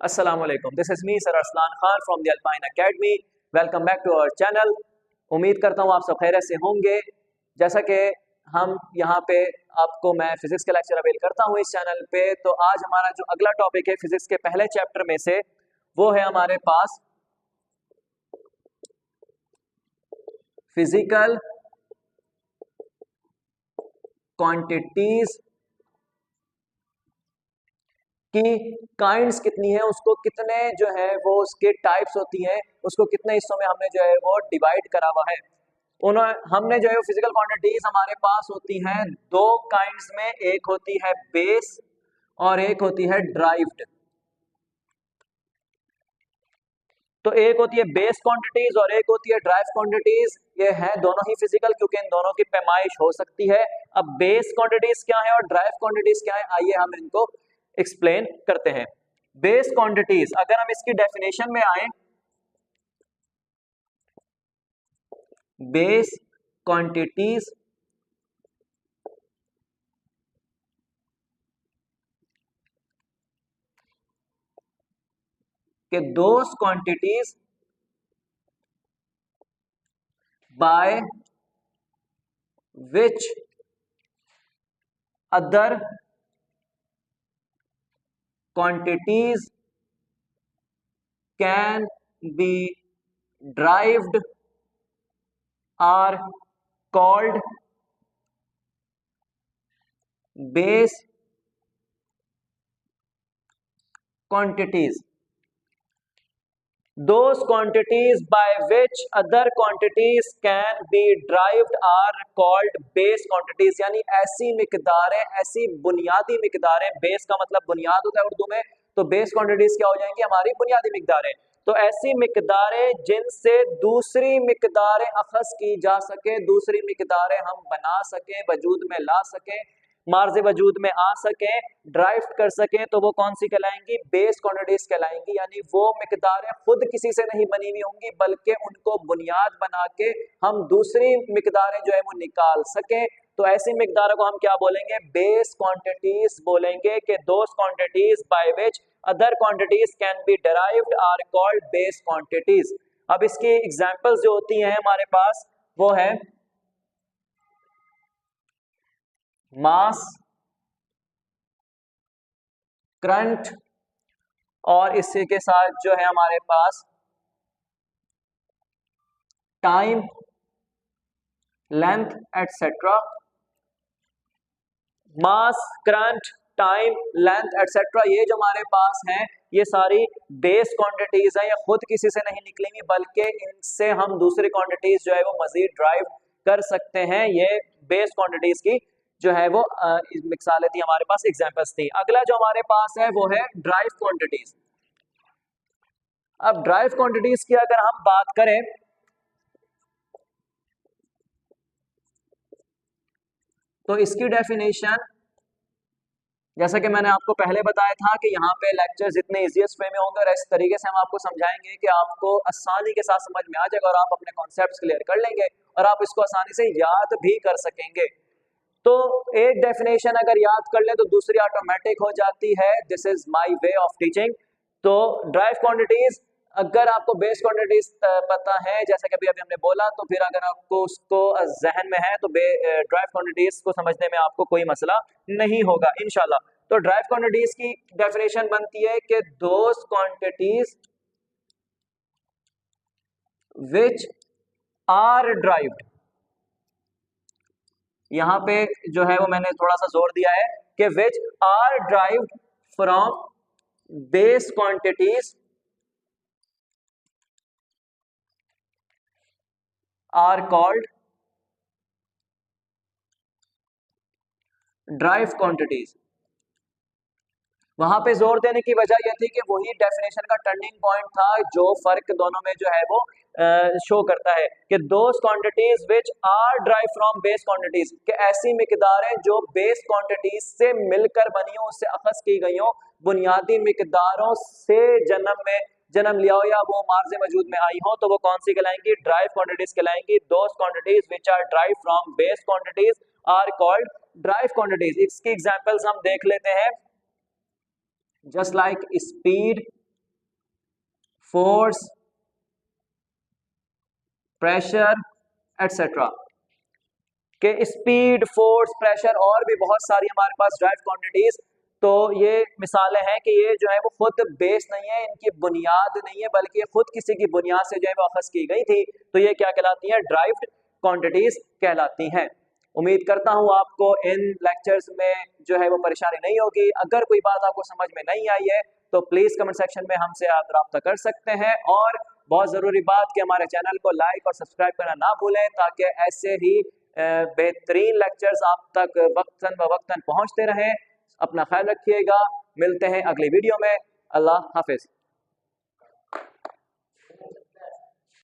Assalamu alaikum. This is me Sir Arslan Khan from the Alpine Academy. Welcome back to our channel. उम्मीद करता हूँ आप सब खैरियत से होंगे। जैसा कि हम यहाँ पे आपको मैं फिजिक्स के लेक्चर अवेल करता हूँ इस चैनल पे, तो आज हमारा जो अगला टॉपिक है फिजिक्स के पहले चैप्टर में से वो है हमारे पास फिजिकल क्वांटिटीज की काइंड्स कितनी है, उसको कितने जो है वो उसके टाइप्स होती हैं, उसको कितने हिस्सों में हमने जो है वो डिवाइड करा हुआ है। हमने जो है फिजिकल क्वांटिटीज हमारे पास होती हैं दो काइंड्स में, एक होती है बेस और एक होती है ड्राइव्ड। तो एक होती है बेस क्वांटिटीज और एक होती है ड्राइव क्वांटिटीज। ये है दोनों ही फिजिकल क्योंकि इन दोनों की पैमाइश हो सकती है। अब बेस क्वांटिटीज क्या है और ड्राइव क्वांटिटीज क्या है, आइए हम इनको एक्सप्लेन करते हैं। बेस क्वांटिटीज, अगर हम इसकी डेफिनेशन में आए, बेस क्वांटिटीज के those quantities by which other quantities can be derived are called base quantities. Those quantities by which other quantities can be derived are called base quantities. यानी ऐसी मिकदारें, ऐसी बुनियादी मिकदारें, बेस का मतलब बुनियाद होता है उर्दू में, तो बेस क्वांटिटीज क्या हो जाएंगी, हमारी बुनियादी मिकदारें। तो ऐसी मिकदारें जिनसे दूसरी मिकदारें अखज़ की जा सके, दूसरी मिकदारें हम बना सकें, वजूद में ला सकें, मार्ज वजूद में आ सके, ड्राइव कर सके, तो वो कौन सी कहलाएंगी, बेस क्वांटिटीज कहलाएंगी। यानी वो मिकदारें खुद किसी से नहीं बनी हुई होंगी बल्कि उनको बुनियाद बना के हम दूसरी मिकदारें जो है वो निकाल सके। तो ऐसी मिकदारों को हम क्या बोलेंगे, बेस क्वांटिटीज बोलेंगे कि those quantities by which other quantities can be derived are called base quantities. अब इसकी एग्जांपल्स जो होती हैं हमारे पास वो है मास, करंट और इसी के साथ जो है हमारे पास टाइम, लेंथ एटसेट्रा। मास, करंट, टाइम, लेंथ एटसेट्रा, ये जो हमारे पास हैं ये सारी बेस क्वांटिटीज हैं। ये खुद किसी से नहीं निकलेंगी बल्कि इनसे हम दूसरी क्वांटिटीज जो है वो मजीद ड्राइव कर सकते हैं। ये बेस क्वांटिटीज की जो है वो मिसालें थी हमारे पास, एग्जांपल्स थी। अगला जो हमारे पास है वो है ड्राइव क्वांटिटीज। अब ड्राइव क्वांटिटीज की अगर हम बात करें तो इसकी डेफिनेशन जैसा कि मैंने आपको पहले बताया था कि यहाँ पे लेक्चर जितने इजीएस्ट वे में होंगे और इस तरीके से हम आपको समझाएंगे कि आपको आसानी के साथ समझ में आ जाएगा और आप अपने कॉन्सेप्ट्स क्लियर कर लेंगे और आप इसको आसानी से याद भी कर सकेंगे। तो एक डेफिनेशन अगर याद कर ले तो दूसरी ऑटोमेटिक हो जाती है। This is my way of teaching. तो ड्राइव क्वांटिटीज, अगर आपको बेस क्वांटिटीज पता है जैसा कि अभी हमने बोला, तो फिर अगर आपको उसको जहन में है तो ड्राइव क्वांटिटीज को समझने में आपको कोई मसला नहीं होगा इंशाल्लाह। तो ड्राइव क्वांटिटीज की डेफिनेशन बनती है कि those quantities which are derived, यहां पे जो है वो मैंने थोड़ा सा जोर दिया है कि which are derived from base quantities are called drive quantities. वहां पे जोर देने की वजह यह थी कि वही डेफिनेशन का टर्निंग पॉइंट था जो फर्क दोनों में जो है वो शो करता है कि those quantities which are derive from base quantities, कि ऐसी मिकदारें जो बेस क्वांटिटीज से मिलकर बनी हो, उससे अखज़ की गई हो, बुनियादी मिकदारों से जन्म लिया हो या वो मार्ज वजूद में आई हो, तो वो कौन सी कहलाएंगी, ड्राइव क्वांटिटीज कहलाएंगी। Those quantities which are derive from base quantities are called drive quantities. इसकी एग्जांपल्स हम देख लेते हैं, just like speed, force, pressure et cetera के स्पीड, फोर्स, प्रेशर और भी बहुत सारी हमारे पास ड्राइव क्वांटिटीज। तो ये मिसालें हैं कि ये जो है वो खुद बेस नहीं है, इनकी बुनियाद नहीं है, बल्कि ये खुद किसी की बुनियाद से जो है वो अखज़ की गई थी। तो ये क्या कहलाती हैं? ड्राइव्ड क्वांटिटीज कहलाती हैं। उम्मीद करता हूँ आपको इन लेक्चर्स में जो है वो परेशानी नहीं होगी। अगर कोई बात आपको समझ में नहीं आई है तो प्लीज़ कमेंट सेक्शन में हमसे आप रब्ता कर सकते हैं। और बहुत ज़रूरी बात कि हमारे चैनल को लाइक और सब्सक्राइब करना ना भूलें, ताकि ऐसे ही बेहतरीन लेक्चर्स आप तक वक्तन ब वक्तन पहुँचते रहें। अपना ख्याल रखिएगा, मिलते हैं अगली वीडियो में। अल्लाह हाफिज़।